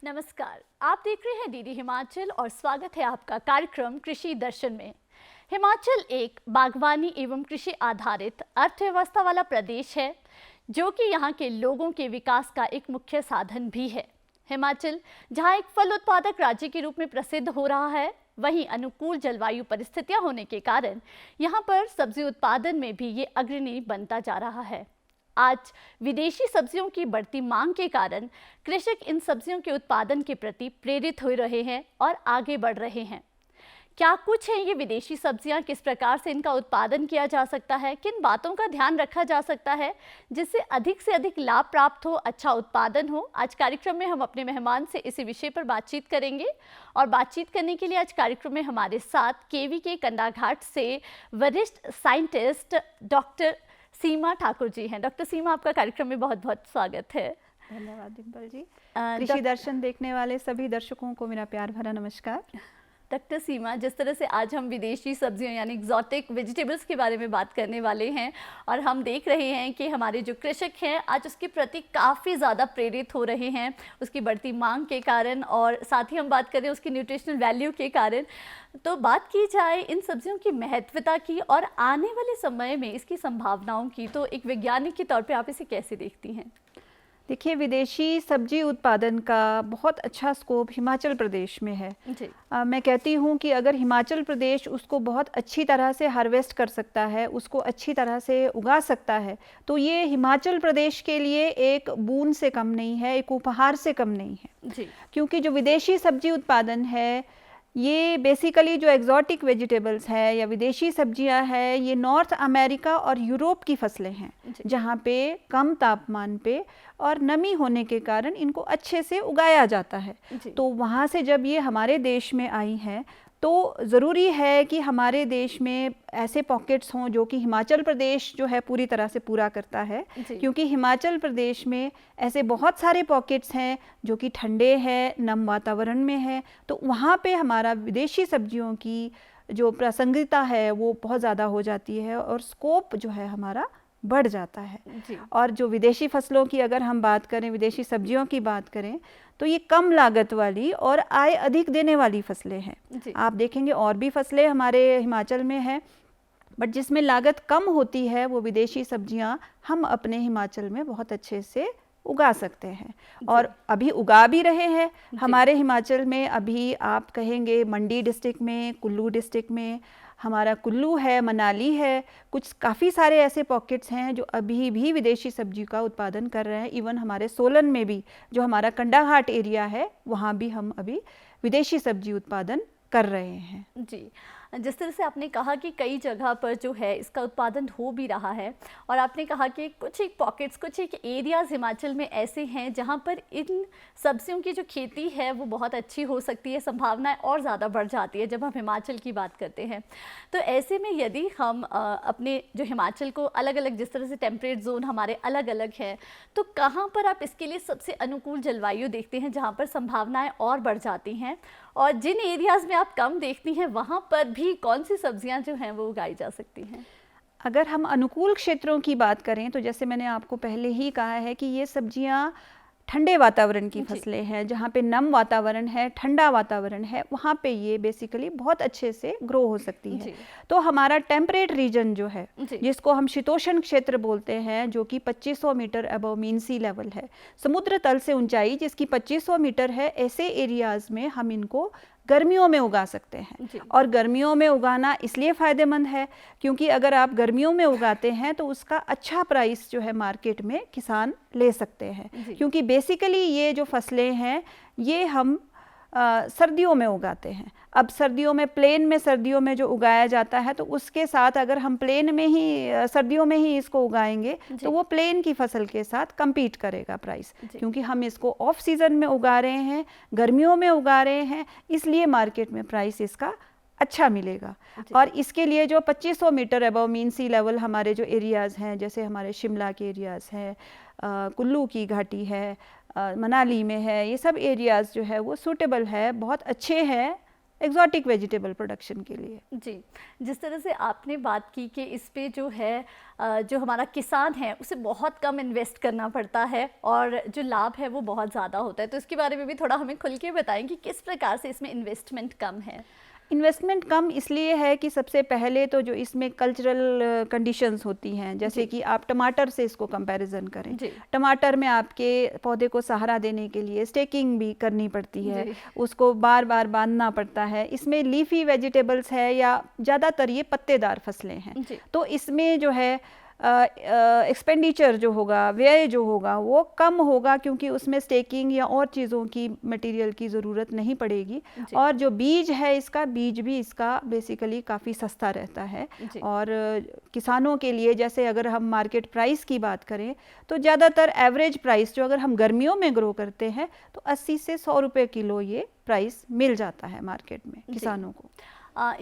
नमस्कार, आप देख रहे हैं डीडी हिमाचल और स्वागत है आपका कार्यक्रम कृषि दर्शन में। हिमाचल एक बागवानी एवं कृषि आधारित अर्थव्यवस्था वाला प्रदेश है, जो कि यहाँ के लोगों के विकास का एक मुख्य साधन भी है। हिमाचल जहाँ एक फल उत्पादक राज्य के रूप में प्रसिद्ध हो रहा है, वहीं अनुकूल जलवायु परिस्थितियाँ होने के कारण यहाँ पर सब्जी उत्पादन में भी ये अग्रणी बनता जा रहा है। आज विदेशी सब्जियों की बढ़ती मांग के कारण कृषक इन सब्जियों के उत्पादन के प्रति प्रेरित हो रहे हैं और आगे बढ़ रहे हैं। क्या कुछ है ये विदेशी सब्जियां, किस प्रकार से इनका उत्पादन किया जा सकता है, किन बातों का ध्यान रखा जा सकता है जिससे अधिक से अधिक लाभ प्राप्त हो, अच्छा उत्पादन हो। आज कार्यक्रम में हम अपने मेहमान से इसी विषय पर बातचीत करेंगे और बातचीत करने के लिए आज कार्यक्रम में हमारे साथ केवीके कंडाघाट से वरिष्ठ साइंटिस्ट डॉक्टर सीमा ठाकुर जी हैं। डॉक्टर सीमा, आपका कार्यक्रम में बहुत बहुत स्वागत है। धन्यवाद डिम्पल जी। कृषि दर्शन देखने वाले सभी दर्शकों को मेरा प्यार भरा नमस्कार। डॉक्टर सीमा, जिस तरह से आज हम विदेशी सब्जियों यानी एक्जॉटिक वेजिटेबल्स के बारे में बात करने वाले हैं और हम देख रहे हैं कि हमारे जो कृषक हैं आज उसके प्रति काफ़ी ज़्यादा प्रेरित हो रहे हैं उसकी बढ़ती मांग के कारण, और साथ ही हम बात करें उसकी न्यूट्रिशनल वैल्यू के कारण। तो बात की जाए इन सब्जियों की महत्वता की और आने वाले समय में इसकी संभावनाओं की, तो एक वैज्ञानिक के तौर पर आप इसे कैसे देखती हैं? देखिए, विदेशी सब्जी उत्पादन का बहुत अच्छा स्कोप हिमाचल प्रदेश में है जी। मैं कहती हूँ कि अगर हिमाचल प्रदेश उसको बहुत अच्छी तरह से हार्वेस्ट कर सकता है, उसको अच्छी तरह से उगा सकता है, तो ये हिमाचल प्रदेश के लिए एक बूंद से कम नहीं है, एक उपहार से कम नहीं है जी। क्योंकि जो विदेशी सब्जी उत्पादन है, ये बेसिकली जो एक्जॉटिक वेजिटेबल्स है या विदेशी सब्जियां हैं, ये नॉर्थ अमेरिका और यूरोप की फसलें हैं, जहाँ पे कम तापमान पे और नमी होने के कारण इनको अच्छे से उगाया जाता है। तो वहाँ से जब ये हमारे देश में आई हैं, तो ज़रूरी है कि हमारे देश में ऐसे पॉकेट्स हों जो कि हिमाचल प्रदेश जो है पूरी तरह से पूरा करता है, क्योंकि हिमाचल प्रदेश में ऐसे बहुत सारे पॉकेट्स हैं जो कि ठंडे हैं, नम वातावरण में है। तो वहाँ पे हमारा विदेशी सब्जियों की जो प्रासंगिकता है वो बहुत ज़्यादा हो जाती है और स्कोप जो है हमारा बढ़ जाता है जी। और जो विदेशी फसलों की अगर हम बात करें, विदेशी सब्जियों की बात करें, तो ये कम लागत वाली और आय अधिक देने वाली फसलें हैं। आप देखेंगे और भी फसलें हमारे हिमाचल में हैं, बट जिसमें लागत कम होती है वो विदेशी सब्जियां हम अपने हिमाचल में बहुत अच्छे से उगा सकते हैं और अभी उगा भी रहे हैं। हमारे हिमाचल में अभी आप कहेंगे मंडी डिस्ट्रिक्ट में, कुल्लू डिस्ट्रिक्ट में, हमारा कुल्लू है, मनाली है, कुछ काफ़ी सारे ऐसे पॉकेट्स हैं जो अभी भी विदेशी सब्जी का उत्पादन कर रहे हैं। इवन हमारे सोलन में भी, जो हमारा कंडाघाट एरिया है, वहाँ भी हम अभी विदेशी सब्जी उत्पादन कर रहे हैं जी। जिस तरह से आपने कहा कि कई जगह पर जो है इसका उत्पादन हो भी रहा है, और आपने कहा कि कुछ एक पॉकेट्स, कुछ एक एरियाज़ हिमाचल में ऐसे हैं जहां पर इन सब्जियों की जो खेती है वो बहुत अच्छी हो सकती है, संभावनाएं और ज़्यादा बढ़ जाती है जब हम हिमाचल की बात करते हैं। तो ऐसे में यदि हम अपने जो हिमाचल को अलग अलग, जिस तरह से टेम्परेट जोन हमारे अलग अलग हैं, तो कहाँ पर आप इसके लिए सबसे अनुकूल जलवायु देखते हैं जहाँ पर संभावनाएँ और बढ़ जाती हैं, और जिन एरियाज़ में आप कम देखती हैं वहाँ पर भी कौन सी सब्जियां जो हैं वो उगाई जा सकती हैं? अगर हम अनुकूल क्षेत्रों की बात करें तो जैसे मैंने आपको पहले ही कहा है कि ये सब्जियां ठंडे वातावरण की फसलें हैं, जहाँ पे नम वातावरण है, ठंडा वातावरण है, वहाँ पे ये बेसिकली बहुत अच्छे से ग्रो हो सकती है। तो हमारा टेम्परेट रीजन जो है, जिसको हम शीतोष्ण क्षेत्र बोलते हैं, जो कि 2500 मीटर अबव मीन सी लेवल है, समुद्र तल से ऊंचाई जिसकी 2500 मीटर है, ऐसे एरियाज में हम इनको गर्मियों में उगा सकते हैं। और गर्मियों में उगाना इसलिए फ़ायदेमंद है क्योंकि अगर आप गर्मियों में उगाते हैं तो उसका अच्छा प्राइस जो है मार्केट में किसान ले सकते हैं, क्योंकि बेसिकली ये जो फसलें हैं ये हम सर्दियों में उगाते हैं। अब सर्दियों में, प्लेन में सर्दियों में जो उगाया जाता है, तो उसके साथ अगर हम प्लेन में ही सर्दियों में ही इसको उगाएंगे तो वो प्लेन की फसल के साथ compete करेगा प्राइस, क्योंकि हम इसको ऑफ सीजन में उगा रहे हैं, गर्मियों में उगा रहे हैं, इसलिए मार्केट में प्राइस इसका अच्छा मिलेगा। और इसके लिए जो 2500 मीटर अबव मीन सी लेवल हमारे जो एरियाज़ हैं, जैसे हमारे शिमला के एरियाज़ हैं, कुल्लू की घाटी है, मनाली में है, ये सब एरियाज़ जो है वो सूटेबल है, बहुत अच्छे हैं एग्जॉटिक वेजिटेबल प्रोडक्शन के लिए। जी, जिस तरह से आपने बात की कि इस पे जो है जो हमारा किसान है उसे बहुत कम इन्वेस्ट करना पड़ता है और जो लाभ है वो बहुत ज़्यादा होता है, तो इसके बारे में भी थोड़ा हमें खुल के बताएं कि किस प्रकार से इसमें इन्वेस्टमेंट कम है। इन्वेस्टमेंट कम इसलिए है कि सबसे पहले तो जो इसमें कल्चरल कंडीशंस होती हैं, जैसे कि आप टमाटर से इसको कंपैरिजन करें, टमाटर में आपके पौधे को सहारा देने के लिए स्टेकिंग भी करनी पड़ती है, उसको बार बार बांधना पड़ता है। इसमें लीफी वेजिटेबल्स है या ज़्यादातर ये पत्तेदार फसलें हैं, तो इसमें जो है एक्सपेंडिचर जो होगा, व्यय जो होगा वो कम होगा, क्योंकि उसमें स्टेकिंग या और चीज़ों की मटेरियल की ज़रूरत नहीं पड़ेगी। और जो बीज है इसका, बीज भी इसका बेसिकली काफ़ी सस्ता रहता है। और किसानों के लिए, जैसे अगर हम मार्केट प्राइस की बात करें तो ज़्यादातर एवरेज प्राइस जो अगर हम गर्मियों में ग्रो करते हैं तो 80 से 100 रुपये किलो ये प्राइस मिल जाता है मार्केट में किसानों को।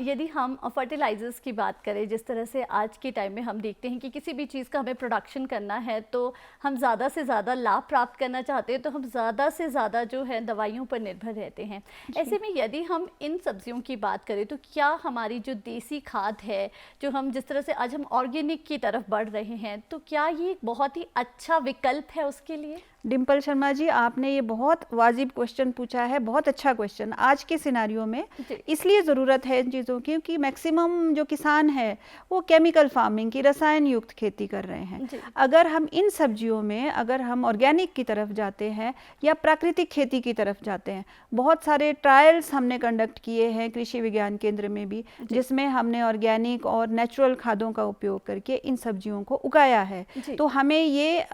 यदि हम फर्टिलाइज़र्स की बात करें, जिस तरह से आज के टाइम में हम देखते हैं कि किसी भी चीज़ का हमें प्रोडक्शन करना है तो हम ज़्यादा से ज़्यादा लाभ प्राप्त करना चाहते हैं, तो हम ज़्यादा से ज़्यादा जो है दवाइयों पर निर्भर रहते हैं। ऐसे में यदि हम इन सब्जियों की बात करें तो क्या हमारी जो देसी खाद है, जो हम जिस तरह से आज हम ऑर्गेनिक की तरफ बढ़ रहे हैं, तो क्या ये एक बहुत ही अच्छा विकल्प है उसके लिए? डिम्पल शर्मा जी, आपने ये बहुत वाजिब क्वेश्चन पूछा है, बहुत अच्छा क्वेश्चन। आज के सिनारियो में इसलिए ज़रूरत है इन चीज़ों की कि मैक्सिमम जो किसान है वो केमिकल फार्मिंग की, रसायन युक्त खेती कर रहे हैं। अगर हम इन सब्जियों में, अगर हम ऑर्गेनिक की तरफ जाते हैं या प्राकृतिक खेती की तरफ जाते हैं, बहुत सारे ट्रायल्स हमने कंडक्ट किए हैं कृषि विज्ञान केंद्र में भी, जिसमें हमने ऑर्गेनिक और नेचुरल खादों का उपयोग करके इन सब्जियों को उगाया है। तो हमें ये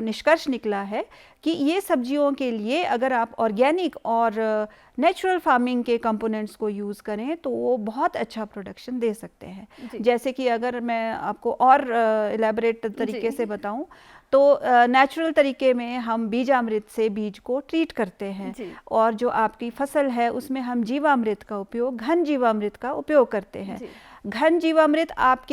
निष्कर्ष निकला है कि ये सब्जियों के लिए अगर आप ऑर्गेनिक और नेचुरल फार्मिंग के कंपोनेंट्स को यूज़ करें तो वो बहुत अच्छा प्रोडक्शन दे सकते हैं। जैसे कि अगर मैं आपको और इलेबोरेट तरीके से बताऊं तो नेचुरल तरीके में हम बीजामृत से बीज को ट्रीट करते हैं, और जो आपकी फसल है उसमें हम जीवामृत का उपयोग, घन जीवामृत का उपयोग करते हैं। घन जीवामृत आप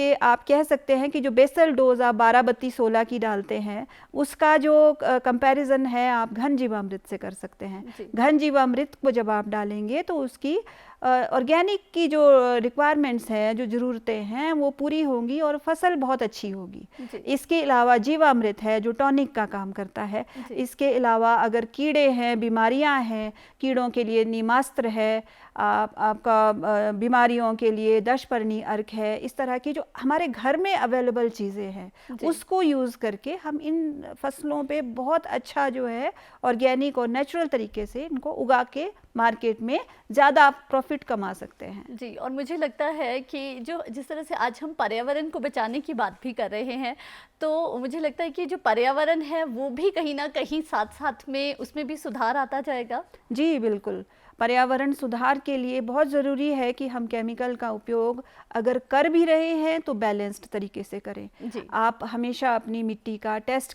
कह सकते हैं कि जो बेसल डोज आप 12-32-16 की डालते हैं उसका जो कंपैरिजन है आप घन जीवामृत से कर सकते हैं। घन जीवामृत को जब आप डालेंगे तो उसकी ऑर्गेनिक की जो रिक्वायरमेंट्स हैं, जो ज़रूरतें हैं, वो पूरी होंगी और फसल बहुत अच्छी होगी। इसके अलावा जीवामृत है जो टॉनिक का काम करता है। इसके अलावा अगर कीड़े हैं, बीमारियां हैं, कीड़ों के लिए नीमास्त्र है, आपका बीमारियों के लिए दशपर्णी अर्क है, इस तरह की जो हमारे घर में अवेलेबल चीज़ें हैं उसको यूज़ करके हम इन फसलों पे बहुत अच्छा जो है ऑर्गेनिक और नेचुरल तरीके से इनको उगा के मार्केट में ज़्यादा प्रॉफिट कमा सकते हैं। जी, और मुझे लगता है कि जो जिस तरह से आज हम पर्यावरण को बचाने की बात भी कर रहे हैं, तो मुझे लगता है कि जो पर्यावरण है वो भी कहीं ना कहीं साथ साथ में उसमें भी सुधार आता जाएगा। जी बिल्कुल, पर्यावरण सुधार के लिए बहुत ज़रूरी है कि हम केमिकल का उपयोग अगर कर भी रहे हैं तो बैलेंस्ड तरीके से करें। आप हमेशा अपनी मिट्टी का टेस्ट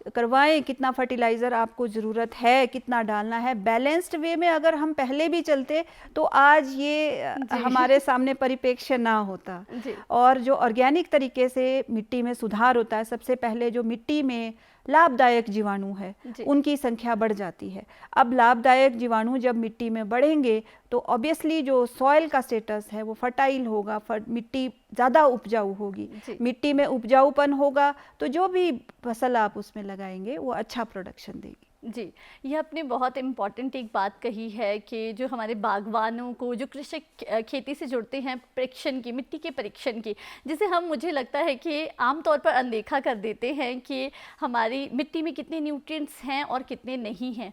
करवाएं, कितना फर्टिलाइज़र आपको ज़रूरत है, कितना डालना है। बैलेंस्ड वे में अगर हम पहले भी चलते तो आज ये हमारे सामने परिप्रेक्ष्य ना होता। और जो ऑर्गेनिक तरीके से मिट्टी में सुधार होता है, सबसे पहले जो मिट्टी में लाभदायक जीवाणु है उनकी संख्या बढ़ जाती है। अब लाभदायक जीवाणु जब मिट्टी में बढ़ेंगे तो ऑब्वियसली जो सॉइल का स्टेटस है वो फर्टाइल होगा, मिट्टी ज़्यादा उपजाऊ होगी। मिट्टी में उपजाऊपन होगा तो जो भी फसल आप उसमें लगाएंगे वो अच्छा प्रोडक्शन देगी। जी, यह आपने बहुत इम्पॉर्टेंट एक बात कही है कि जो हमारे बागवानों को, जो कृषक खेती से जुड़ते हैं, परीक्षण की, मिट्टी के परीक्षण की, जिसे हम मुझे लगता है कि आमतौर पर अनदेखा कर देते हैं कि हमारी मिट्टी में कितने न्यूट्रिएंट्स हैं और कितने नहीं हैं।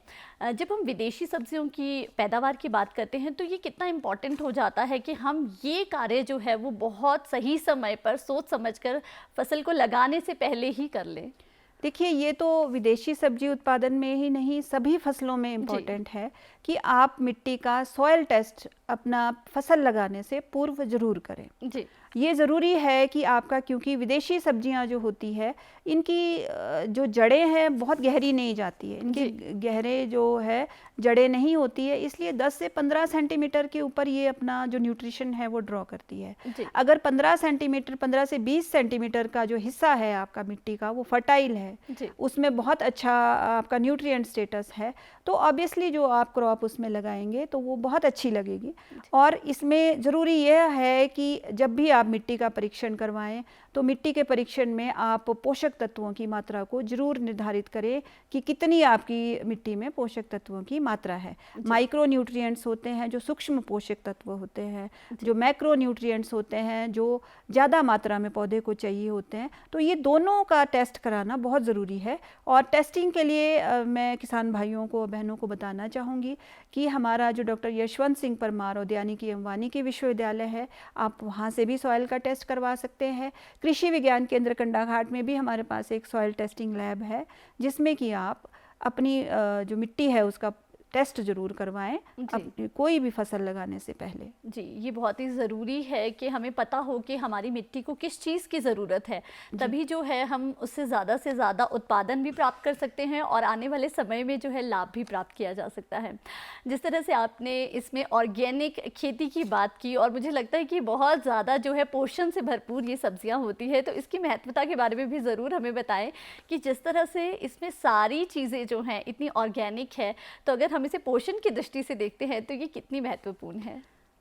जब हम विदेशी सब्जियों की पैदावार की बात करते हैं तो ये कितना इम्पॉर्टेंट हो जाता है कि हम ये कार्य जो है वो बहुत सही समय पर सोच समझकर फसल को लगाने से पहले ही कर लें। देखिए, ये तो विदेशी सब्जी उत्पादन में ही नहीं, सभी फसलों में इम्पॉर्टेंट है कि आप मिट्टी का सॉइल टेस्ट अपना फसल लगाने से पूर्व ज़रूर करें। जी, ये ज़रूरी है कि आपका, क्योंकि विदेशी सब्जियां जो होती है इनकी जो जड़ें हैं बहुत गहरी नहीं जाती है, इनकी गहरे जो है जड़ें नहीं होती है, इसलिए 10 से 15 सेंटीमीटर के ऊपर ये अपना जो न्यूट्रिशन है वो ड्रॉ करती है। अगर 15 सेंटीमीटर, 15 से 20 सेंटीमीटर का जो हिस्सा है आपका मिट्टी का वो फर्टाइल है, उसमें बहुत अच्छा आपका न्यूट्रिएंट स्टेटस है, तो ऑब्वियसली जो आप क्रॉप ड्रॉप उसमें लगाएंगे तो वो बहुत अच्छी लगेगी। और इसमें ज़रूरी यह है कि जब भी आप मिट्टी का परीक्षण करवाएं तो मिट्टी के परीक्षण में आप पोषक तत्वों की मात्रा को जरूर निर्धारित करें कि कितनी आपकी मिट्टी में पोषक तत्वों की मात्रा है। माइक्रो न्यूट्रिएंट्स होते हैं जो सूक्ष्म पोषक तत्व होते हैं, जो मैक्रो न्यूट्रिएंट्स होते हैं जो ज़्यादा मात्रा में पौधे को चाहिए होते हैं। तो ये दोनों का टेस्ट कराना बहुत ज़रूरी है। और टेस्टिंग के लिए मैं किसान भाइयों को बहनों को बताना चाहूँगी कि हमारा जो डॉक्टर यशवंत सिंह परमार उद्यानिकी एवं वानिकी विश्वविद्यालय है, आप वहाँ से भी सॉइल का टेस्ट करवा सकते हैं। कृषि विज्ञान केंद्र कंडाघाट में भी हमारे पास एक सॉइल टेस्टिंग लैब है जिसमें कि आप अपनी जो मिट्टी है उसका टेस्ट जरूर करवाएं कोई भी फसल लगाने से पहले। जी, ये बहुत ही ज़रूरी है कि हमें पता हो कि हमारी मिट्टी को किस चीज़ की ज़रूरत है, तभी जो है हम उससे ज़्यादा से ज़्यादा उत्पादन भी प्राप्त कर सकते हैं और आने वाले समय में जो है लाभ भी प्राप्त किया जा सकता है। जिस तरह से आपने इसमें ऑर्गेनिक खेती की बात की और मुझे लगता है कि बहुत ज़्यादा जो है पोषण से भरपूर ये सब्जियाँ होती है, तो इसकी महत्वता के बारे में भी ज़रूर हमें बताएं कि जिस तरह से इसमें सारी चीज़ें जो हैं इतनी ऑर्गेनिक है, तो अगर हम इसे पोषण की दृष्टि से देखते हैं तो ये कितनी महत्वपूर्ण है?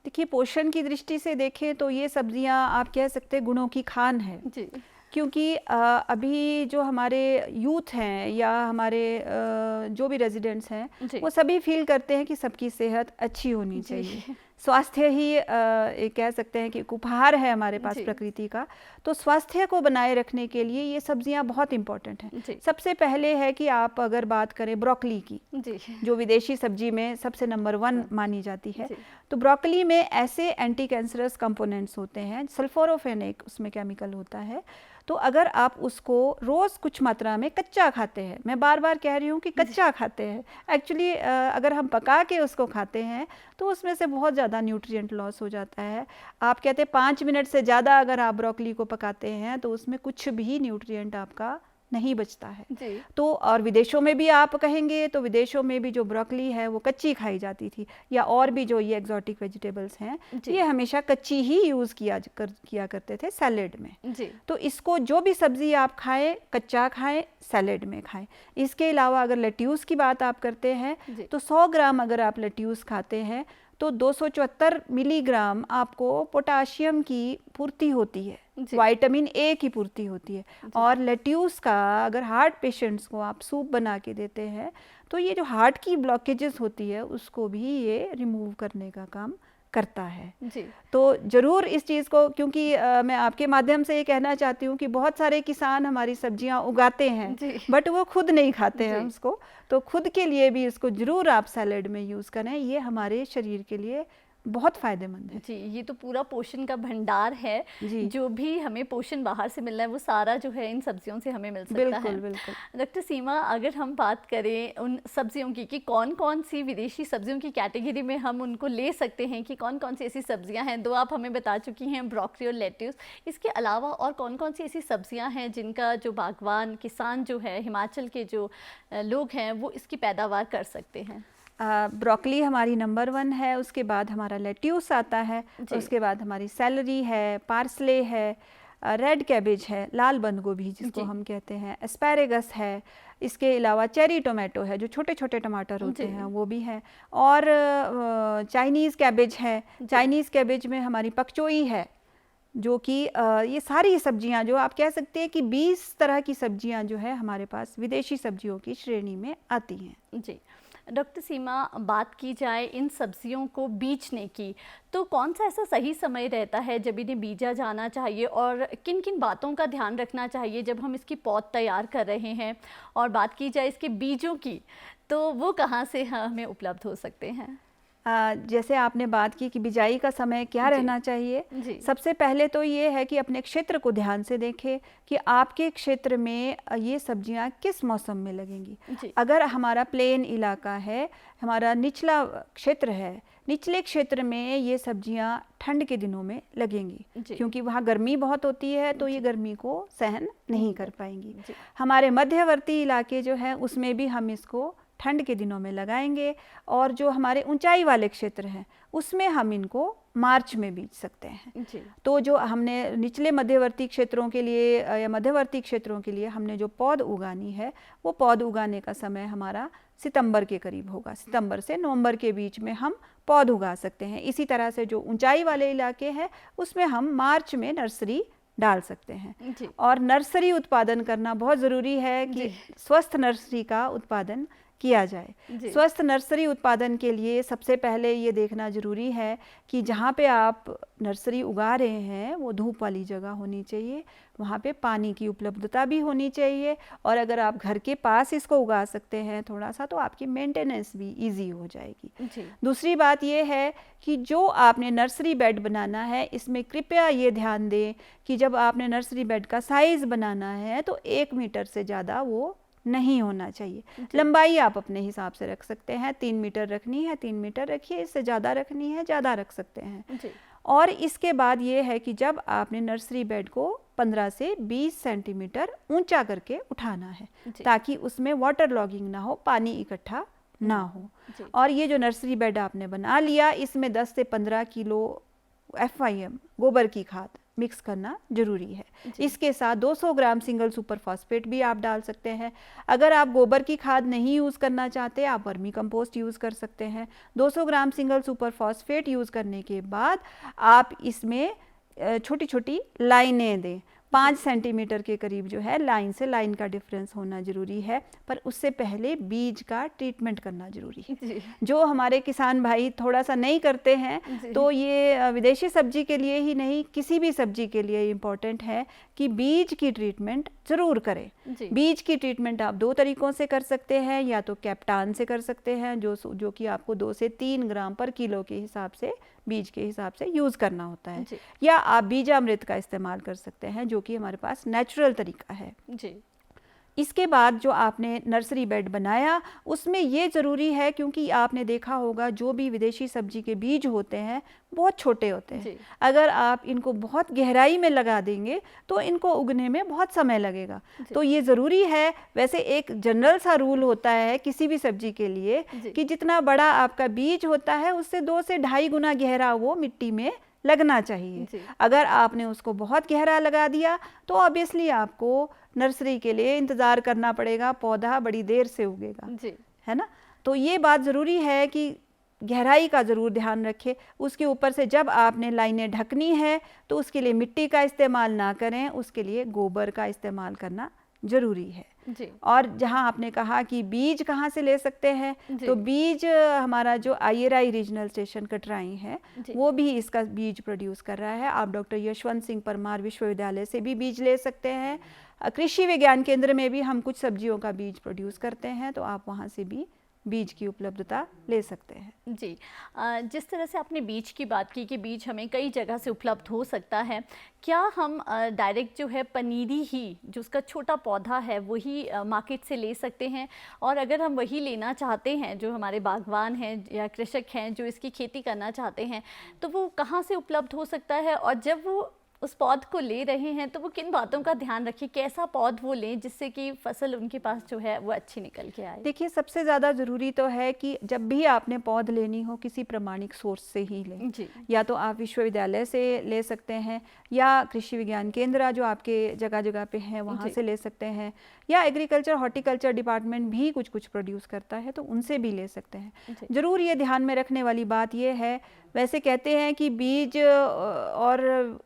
देखिए, पोषण की दृष्टि से देखें तो ये सब्जियां आप कह सकते हैं गुणों की खान है जी। क्योंकि अभी जो हमारे यूथ हैं या हमारे जो भी रेजिडेंट्स हैं वो सभी फील करते हैं कि सबकी सेहत अच्छी होनी चाहिए। स्वास्थ्य ही एक कह सकते हैं कि एक उपहार है हमारे पास प्रकृति का। तो स्वास्थ्य को बनाए रखने के लिए ये सब्जियां बहुत इम्पोर्टेंट हैं। सबसे पहले है कि आप अगर बात करें ब्रोकली की, जो विदेशी सब्जी में सबसे नंबर 1 मानी जाती है, तो ब्रोकली में ऐसे एंटी कैंसरस कंपोनेंट्स होते हैं, सल्फोराफेनिक उसमें केमिकल होता है। तो अगर आप उसको रोज़ कुछ मात्रा में कच्चा खाते हैं, मैं बार बार कह रही हूँ कि कच्चा खाते हैं, एक्चुअली अगर हम पका के उसको खाते हैं तो उसमें से बहुत ज़्यादा न्यूट्रिएंट लॉस हो जाता है। आप कहते हैं 5 मिनट से ज़्यादा अगर आप ब्रोकली को पकाते हैं तो उसमें कुछ भी न्यूट्रिएंट आपका नहीं बचता है। तो और विदेशों में भी आप कहेंगे तो विदेशों में भी जो ब्रोकली है वो कच्ची खाई जाती थी, या और भी जो ये एक्सोटिक वेजिटेबल्स हैं ये हमेशा कच्ची ही यूज़ किया करते थे सैलेड में। तो इसको जो भी सब्ज़ी आप खाएं कच्चा खाएं, सैलेड में खाएं। इसके अलावा अगर लेट्यूस की बात आप करते हैं तो 100 ग्राम अगर आप लेट्यूस खाते हैं तो 274 मिलीग्राम आपको पोटाशियम की पूर्ति होती है, विटामिन ए की पूर्ति होती है। और लेट्यूस का अगर हार्ट पेशेंट्स को आप सूप बना के देते हैं तो ये जो हार्ट की ब्लॉकेजेस होती है उसको भी ये रिमूव करने का काम करता है। तो ज़रूर इस चीज़ को, क्योंकि मैं आपके माध्यम से ये कहना चाहती हूँ कि बहुत सारे किसान हमारी सब्जियां उगाते हैं बट वो खुद नहीं खाते हैं उसको, तो खुद के लिए भी इसको ज़रूर आप सैलेड में यूज़ करें, ये हमारे शरीर के लिए बहुत फ़ायदेमंद है। जी, ये तो पूरा पोषण का भंडार है। जो भी हमें पोषण बाहर से मिलना है वो सारा जो है इन सब्जियों से हमें मिल सकता है। बिल्कुल। डॉक्टर सीमा, अगर हम बात करें उन सब्जियों की कि कौन कौन सी विदेशी सब्जियों की कैटेगरी में हम उनको ले सकते हैं, कि कौन कौन सी ऐसी सब्जियां हैं, दो आप हमें बता चुकी हैं, ब्रोकली और लेट्यूस, इसके अलावा और कौन कौन सी ऐसी सब्जियाँ हैं जिनका जो बागवान किसान जो है हिमाचल के जो लोग हैं वो इसकी पैदावार कर सकते हैं? ब्रोकली हमारी नंबर 1 है, उसके बाद हमारा लेट्यूस आता है, उसके बाद हमारी सैलरी है, पार्सले है, रेड कैबेज है, लाल बंद गोभी जिसको हम कहते हैं, एस्पैरेगस है, इसके अलावा चेरी टोमेटो है जो छोटे छोटे टमाटर होते हैं वो भी है, और चाइनीज़ कैबेज है। चाइनीज़ कैबेज में हमारी पकचोई है, जो कि ये सारी सब्जियां जो आप कह सकते हैं कि 20 तरह की सब्जियां जो है हमारे पास विदेशी सब्जियों की श्रेणी में आती हैं। जी डॉक्टर सीमा, बात की जाए इन सब्जियों को बीजने की, तो कौन सा ऐसा सही समय रहता है जब इन्हें बीजा जाना चाहिए और किन किन बातों का ध्यान रखना चाहिए जब हम इसकी पौध तैयार कर रहे हैं? और बात की जाए इसके बीजों की, तो वो कहाँ से हमें उपलब्ध हो सकते हैं? जैसे आपने बात की कि बिजाई का समय क्या रहना चाहिए, सबसे पहले तो ये है कि अपने क्षेत्र को ध्यान से देखें कि आपके क्षेत्र में ये सब्जियां किस मौसम में लगेंगी। अगर हमारा प्लेन इलाका है, हमारा निचला क्षेत्र है, निचले क्षेत्र में ये सब्जियां ठंड के दिनों में लगेंगी क्योंकि वहाँ गर्मी बहुत होती है, तो ये गर्मी को सहन नहीं कर पाएंगी। हमारे मध्यवर्ती इलाके जो है उसमें भी हम इसको ठंड के दिनों में लगाएंगे, और जो हमारे ऊंचाई वाले क्षेत्र हैं उसमें हम इनको मार्च में बीज सकते हैं। तो जो हमने निचले मध्यवर्ती क्षेत्रों के लिए या मध्यवर्ती क्षेत्रों के लिए हमने जो पौध उगानी है वो पौध उगाने का समय हमारा सितंबर के करीब होगा। सितंबर से नवंबर के बीच में हम पौध उगा सकते हैं। इसी तरह से जो ऊंचाई वाले इलाके हैं उसमें हम मार्च में नर्सरी डाल सकते हैं। और नर्सरी उत्पादन करना बहुत ज़रूरी है कि स्वस्थ नर्सरी का उत्पादन किया जाए। स्वस्थ नर्सरी उत्पादन के लिए सबसे पहले ये देखना ज़रूरी है कि जहाँ पे आप नर्सरी उगा रहे हैं वो धूप वाली जगह होनी चाहिए, वहाँ पे पानी की उपलब्धता भी होनी चाहिए, और अगर आप घर के पास इसको उगा सकते हैं थोड़ा सा, तो आपकी मेंटेनेंस भी इजी हो जाएगी। दूसरी बात ये है कि जो आपने नर्सरी बेड बनाना है, इसमें कृपया ये ध्यान दें कि जब आपने नर्सरी बेड का साइज़ बनाना है तो 1 मीटर से ज़्यादा वो नहीं होना चाहिए। लंबाई आप अपने हिसाब से रख सकते हैं, 3 मीटर रखनी है 3 मीटर रखिए, इससे ज़्यादा रखनी है ज़्यादा रख सकते हैं। और इसके बाद ये है कि जब आपने नर्सरी बेड को 15 से 20 सेंटीमीटर ऊंचा करके उठाना है ताकि उसमें वाटर लॉगिंग ना हो, पानी इकट्ठा ना हो। और ये जो नर्सरी बेड आपने बना लिया, इसमें 10 से 15 किलो FIM गोबर की खाद मिक्स करना जरूरी है। इसके साथ 200 ग्राम सिंगल सुपर फॉस्फेट भी आप डाल सकते हैं। अगर आप गोबर की खाद नहीं यूज़ करना चाहते, आप वर्मी कंपोस्ट यूज़ कर सकते हैं। 200 ग्राम सिंगल सुपर फॉस्फेट यूज़ करने के बाद आप इसमें छोटी छोटी लाइनें दें। 5 सेंटीमीटर के करीब जो है लाइन से लाइन का डिफरेंस होना ज़रूरी है, पर उससे पहले बीज का ट्रीटमेंट करना ज़रूरी है। जो हमारे किसान भाई थोड़ा सा नहीं करते हैं, तो ये विदेशी सब्जी के लिए ही नहीं, किसी भी सब्जी के लिए इम्पोर्टेंट है कि बीज की ट्रीटमेंट ज़रूर करें। बीज की ट्रीटमेंट आप 2 तरीक़ों से कर सकते हैं, या तो कैप्टान से कर सकते हैं जो कि आपको 2 से 3 ग्राम पर किलो के हिसाब से, बीज के हिसाब से यूज़ करना होता है, या आप बीजामृत का इस्तेमाल कर सकते हैं जो कि हमारे पास नेचुरल तरीका है। इसके बाद जो आपने नर्सरी बेड बनाया उसमें ये ज़रूरी है, क्योंकि आपने देखा होगा जो भी विदेशी सब्जी के बीज होते हैं बहुत छोटे होते हैं। अगर आप इनको बहुत गहराई में लगा देंगे तो इनको उगने में बहुत समय लगेगा। तो ये ज़रूरी है, वैसे एक जनरल सा रूल होता है किसी भी सब्जी के लिए कि जितना बड़ा आपका बीज होता है उससे 2 से 2.5 गुना गहरा वो मिट्टी में लगना चाहिए। अगर आपने उसको बहुत गहरा लगा दिया तो ऑब्वियसली आपको नर्सरी के लिए इंतज़ार करना पड़ेगा, पौधा बड़ी देर से उगेगा, है ना। तो ये बात ज़रूरी है कि गहराई का ज़रूर ध्यान रखें। उसके ऊपर से जब आपने लाइनें ढकनी है तो उसके लिए मिट्टी का इस्तेमाल ना करें, उसके लिए गोबर का इस्तेमाल करना ज़रूरी है। और जहां आपने कहा कि बीज कहां से ले सकते हैं, तो बीज हमारा जो IRI रीजनल स्टेशन कटराई है वो भी इसका बीज प्रोड्यूस कर रहा है। आप डॉक्टर यशवंत सिंह परमार विश्वविद्यालय से भी बीज ले सकते हैं। कृषि विज्ञान केंद्र में भी हम कुछ सब्जियों का बीज प्रोड्यूस करते हैं, तो आप वहां से भी बीज की उपलब्धता ले सकते हैं। जी, जिस तरह से आपने बीज की बात की कि बीज हमें कई जगह से उपलब्ध हो सकता है, क्या हम डायरेक्ट जो है पनीरी ही, जो उसका छोटा पौधा है, वही मार्केट से ले सकते हैं? और अगर हम वही लेना चाहते हैं, जो हमारे बागवान हैं या कृषक हैं जो इसकी खेती करना चाहते हैं, तो वो कहाँ से उपलब्ध हो सकता है? और जब वो उस पौध को ले रहे हैं तो वो किन बातों का ध्यान रखें, कैसा पौध वो लें जिससे कि फसल उनके पास जो है वो अच्छी निकल के आए? देखिए, सबसे ज़्यादा ज़रूरी तो है कि जब भी आपने पौध लेनी हो किसी प्रमाणिक सोर्स से ही लें। या तो आप विश्वविद्यालय से ले सकते हैं, या कृषि विज्ञान केंद्र जो आपके जगह जगह पे हैं वहाँ से ले सकते हैं, या एग्रीकल्चर हॉर्टिकल्चर डिपार्टमेंट भी कुछ कुछ प्रोड्यूस करता है तो उनसे भी ले सकते हैं। ज़रूर ये ध्यान में रखने वाली बात ये है, वैसे कहते हैं कि बीज और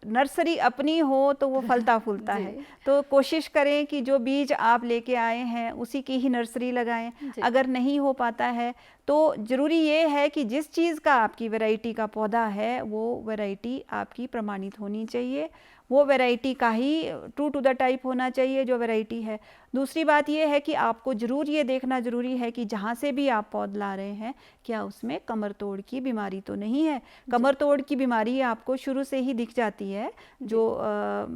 नर्सरी अपनी हो तो वो फलता फूलता है, तो कोशिश करें कि जो बीज आप लेके आए हैं उसी की ही नर्सरी लगाएं। अगर नहीं हो पाता है तो ज़रूरी ये है कि जिस चीज़ का आपकी वैरायटी का पौधा है वो वैरायटी आपकी प्रमाणित होनी चाहिए, वो वैरायटी का ही ट्रू टू द टाइप होना चाहिए जो वैरायटी है। दूसरी बात ये है कि आपको ज़रूर ये देखना ज़रूरी है कि जहाँ से भी आप पौध ला रहे हैं क्या उसमें कमर तोड़ की बीमारी तो नहीं है। कमर तोड़ की बीमारी आपको शुरू से ही दिख जाती है, जो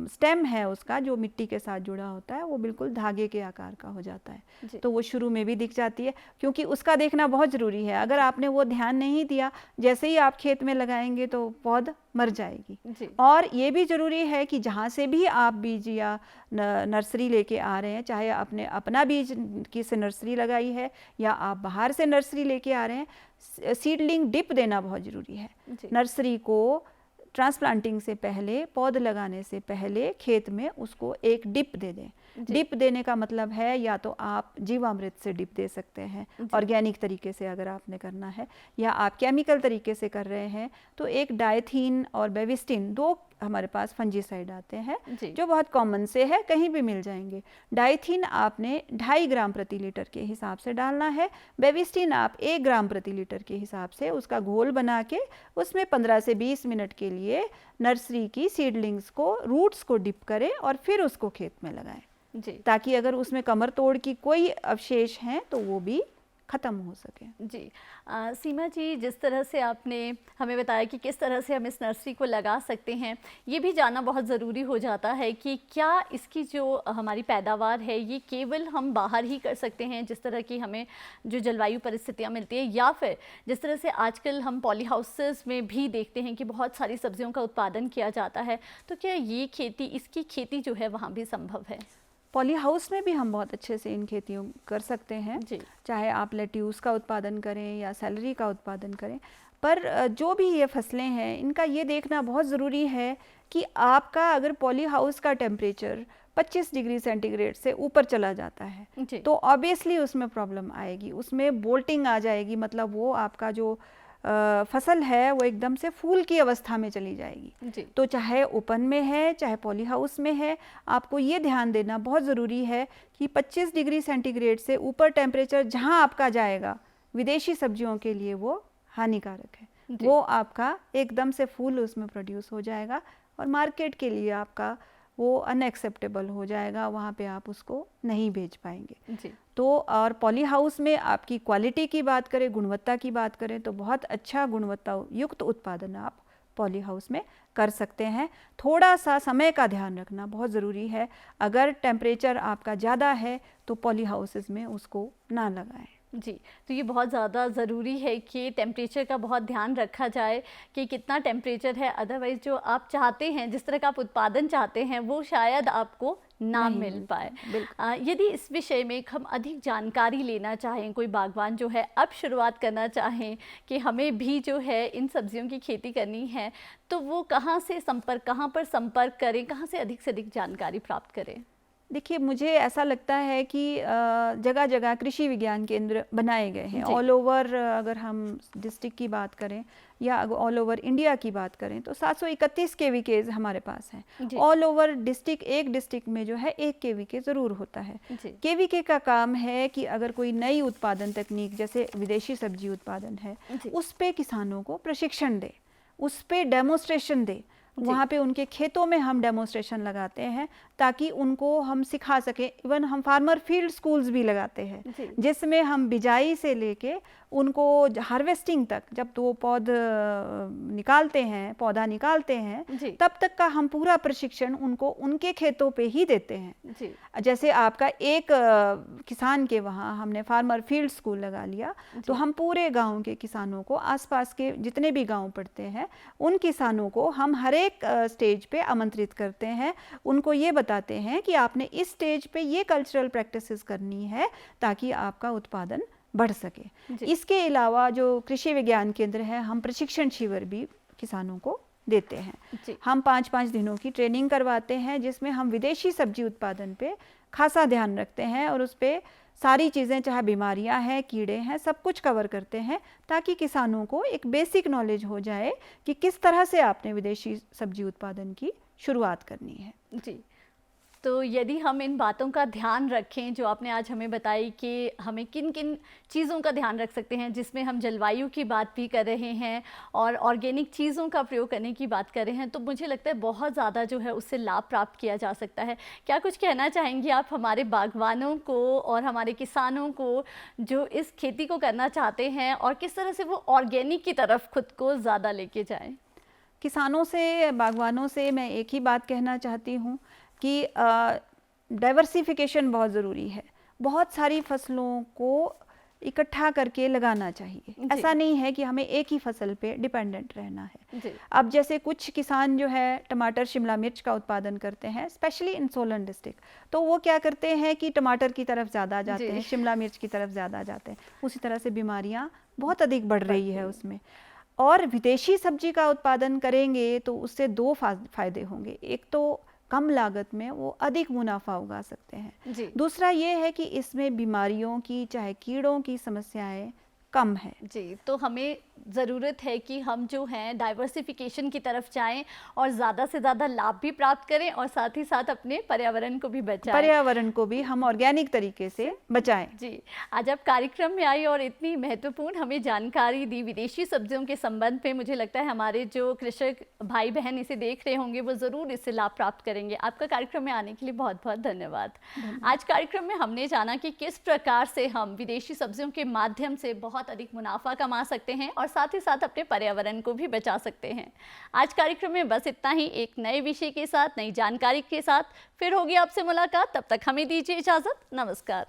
स्टेम है उसका जो मिट्टी के साथ जुड़ा होता है वो बिल्कुल धागे के आकार का हो जाता है, तो वो शुरू में भी दिख जाती है, क्योंकि उसका देखना बहुत ज़रूरी है। अगर आपने वो ध्यान नहीं दिया, जैसे ही आप खेत में लगाएंगे तो पौध मर जाएगी। और ये भी ज़रूरी है कि जहाँ से भी आप बीज या नर्सरी लेके आ रहे हैं, चाहे आपने अपना बीज की से नर्सरी लगाई है या आप बाहर से नर्सरी लेके आ रहे हैं, सीडलिंग डिप देना बहुत ज़रूरी है। नर्सरी को ट्रांसप्लांटिंग से पहले, पौध लगाने से पहले खेत में उसको एक डिप दे दें। डिप देने का मतलब है या तो आप जीवामृत से डिप दे सकते हैं ऑर्गेनिक तरीके से अगर आपने करना है, या आप केमिकल तरीके से कर रहे हैं तो एक डायथीन और बेविस्टिन, 2 हमारे पास फंजीसाइड आते हैं जो बहुत कॉमन से है, कहीं भी मिल जाएंगे। डायथीन आपने 2.5 ग्राम प्रति लीटर के हिसाब से डालना है, बेविस्टिन आप 1 ग्राम प्रति लीटर के हिसाब से उसका घोल बना के उसमें 15 से 20 मिनट के लिए नर्सरी की सीडलिंग्स को, रूट्स को डिप करें और फिर उसको खेत में लगाएं जी, ताकि अगर उसमें कमर तोड़ की कोई अवशेष हैं तो वो भी ख़त्म हो सके। जी सीमा जी, जिस तरह से आपने हमें बताया कि किस तरह से हम इस नर्सरी को लगा सकते हैं, ये भी जानना बहुत ज़रूरी हो जाता है कि क्या इसकी जो हमारी पैदावार है ये केवल हम बाहर ही कर सकते हैं जिस तरह की हमें जो जलवायु परिस्थितियाँ मिलती है, या फिर जिस तरह से आजकल हम पॉली हाउसेस में भी देखते हैं कि बहुत सारी सब्जियों का उत्पादन किया जाता है, तो क्या ये खेती, इसकी खेती जो है वहाँ भी संभव है? पॉली हाउस में भी हम बहुत अच्छे से इन खेतियों कर सकते हैं, चाहे आप लेट्यूस का उत्पादन करें या सेलरी का उत्पादन करें। पर जो भी ये फसलें हैं इनका ये देखना बहुत ज़रूरी है कि आपका अगर पॉली हाउस का टेम्परेचर 25 डिग्री सेंटीग्रेड से ऊपर चला जाता है तो ऑब्वियसली उसमें प्रॉब्लम आएगी, उसमें बोल्टिंग आ जाएगी, मतलब वो आपका जो फसल है वो एकदम से फूल की अवस्था में चली जाएगी। तो चाहे ओपन में है चाहे पॉली हाउस में है, आपको ये ध्यान देना बहुत ज़रूरी है कि 25 डिग्री सेंटीग्रेड से ऊपर टेम्परेचर जहाँ आपका जाएगा विदेशी सब्जियों के लिए वो हानिकारक है। वो आपका एकदम से फूल उसमें प्रोड्यूस हो जाएगा और मार्केट के लिए आपका वो अनएक्सेप्टेबल हो जाएगा, वहाँ पे आप उसको नहीं बेच पाएंगे। तो और पॉली हाउस में आपकी क्वालिटी की बात करें, गुणवत्ता की बात करें तो बहुत अच्छा गुणवत्ता युक्त उत्पादन आप पॉली हाउस में कर सकते हैं। थोड़ा सा समय का ध्यान रखना बहुत ज़रूरी है, अगर टेम्परेचर आपका ज़्यादा है तो पॉली हाउसेस में उसको ना लगाएं। जी, तो ये बहुत ज़्यादा ज़रूरी है कि टेम्परेचर का बहुत ध्यान रखा जाए कि कितना टेम्परेचर है, अदरवाइज़ जो आप चाहते हैं, जिस तरह का आप उत्पादन चाहते हैं वो शायद आपको ना मिल पाए। यदि इस विषय में हम अधिक जानकारी लेना चाहें, कोई बागवान जो है अब शुरुआत करना चाहें कि हमें भी जो है इन सब्जियों की खेती करनी है, तो वो कहाँ पर संपर्क करें, कहाँ से अधिक जानकारी प्राप्त करें? देखिए, मुझे ऐसा लगता है कि जगह जगह कृषि विज्ञान केंद्र बनाए गए हैं ऑल ओवर। अगर हम डिस्ट्रिक्ट की बात करें या ऑल ओवर इंडिया की बात करें तो 731 केवीकेज हमारे पास हैं। ऑल ओवर डिस्ट्रिक्ट, एक डिस्ट्रिक्ट में जो है 1 केवीके ज़रूर होता है। केवीके का काम है कि अगर कोई नई उत्पादन तकनीक जैसे विदेशी सब्जी उत्पादन है उस पे किसानों को प्रशिक्षण दे, उस पे डेमोस्ट्रेशन दे। वहाँ पे उनके खेतों में हम डेमोस्ट्रेशन लगाते हैं ताकि उनको हम सिखा सकें। इवन हम फार्मर फील्ड स्कूल्स भी लगाते हैं जिसमें हम बिजाई से लेके उनको हार्वेस्टिंग तक, जब तो पौधा निकालते हैं तब तक का हम पूरा प्रशिक्षण उनको उनके खेतों पे ही देते हैं। जैसे आपका एक किसान के वहाँ हमने फार्मर फील्ड स्कूल लगा लिया तो हम पूरे गांव के किसानों को, आसपास के जितने भी गांव पड़ते हैं उन किसानों को हम हर एक स्टेज पे आमंत्रित करते हैं, उनको ये बताते हैं कि आपने इस स्टेज पे ये कल्चरल प्रैक्टिसेस करनी है ताकि आपका उत्पादन बढ़ सके। इसके अलावा जो कृषि विज्ञान केंद्र है, हम प्रशिक्षण शिविर भी किसानों को देते हैं। हम 5-5 दिनों की ट्रेनिंग करवाते हैं जिसमें हम विदेशी सब्जी उत्पादन पे खासा ध्यान रखते हैं और उस पे सारी चीज़ें, चाहे बीमारियां हैं, कीड़े हैं, सब कुछ कवर करते हैं ताकि किसानों को एक बेसिक नॉलेज हो जाए कि किस तरह से आपने विदेशी सब्जी उत्पादन की शुरुआत करनी है। जी, तो यदि हम इन बातों का ध्यान रखें जो आपने आज हमें बताई कि हमें किन किन चीज़ों का ध्यान रख सकते हैं, जिसमें हम जलवायु की बात भी कर रहे हैं और ऑर्गेनिक चीज़ों का प्रयोग करने की बात कर रहे हैं, तो मुझे लगता है बहुत ज़्यादा जो है उससे लाभ प्राप्त किया जा सकता है। क्या कुछ कहना चाहेंगी आप हमारे बागवानों को और हमारे किसानों को जो इस खेती को करना चाहते हैं और किस तरह से वो ऑर्गेनिक की तरफ खुद को ज़्यादा लेके जाएँ? किसानों से, बागवानों से मैं एक ही बात कहना चाहती हूँ कि डाइवर्सिफिकेशन बहुत ज़रूरी है। बहुत सारी फसलों को इकट्ठा करके लगाना चाहिए। ऐसा नहीं है कि हमें एक ही फसल पे डिपेंडेंट रहना है। अब जैसे कुछ किसान जो है टमाटर, शिमला मिर्च का उत्पादन करते हैं, स्पेशली इन सोलन डिस्ट्रिक्ट, तो वो क्या करते हैं कि टमाटर की तरफ ज़्यादा जाते हैं, शिमला मिर्च की तरफ ज़्यादा जाते हैं। उसी तरह से बीमारियाँ बहुत अधिक बढ़ रही है उसमें। और विदेशी सब्जी का उत्पादन करेंगे तो उससे दो फायदे होंगे। एक तो कम लागत में वो अधिक मुनाफा उगा सकते हैं जी। दूसरा ये है कि इसमें बीमारियों की चाहे कीड़ों की समस्याएं कम है जी। तो हमें ज़रूरत है कि हम जो हैं डाइवर्सिफिकेशन की तरफ जाएं और ज़्यादा से ज़्यादा लाभ भी प्राप्त करें और साथ ही साथ अपने पर्यावरण को भी बचाएं। पर्यावरण को भी हम ऑर्गेनिक तरीके से बचाएं। जी। आज आप कार्यक्रम में आई और इतनी महत्वपूर्ण हमें जानकारी दी विदेशी सब्जियों के संबंध में। मुझे लगता है हमारे जो कृषक भाई बहन इसे देख रहे होंगे वो ज़रूर इससे लाभ प्राप्त करेंगे। आपका कार्यक्रम में आने के लिए बहुत बहुत धन्यवाद। आज कार्यक्रम में हमने जाना कि किस प्रकार से हम विदेशी सब्जियों के माध्यम से बहुत अधिक मुनाफा कमा सकते हैं और साथ ही साथ अपने पर्यावरण को भी बचा सकते हैं। आज कार्यक्रम में बस इतना ही। एक नए विषय के साथ, नई जानकारी के साथ फिर होगी आपसे मुलाकात। तब तक हमें दीजिए इजाजत। नमस्कार।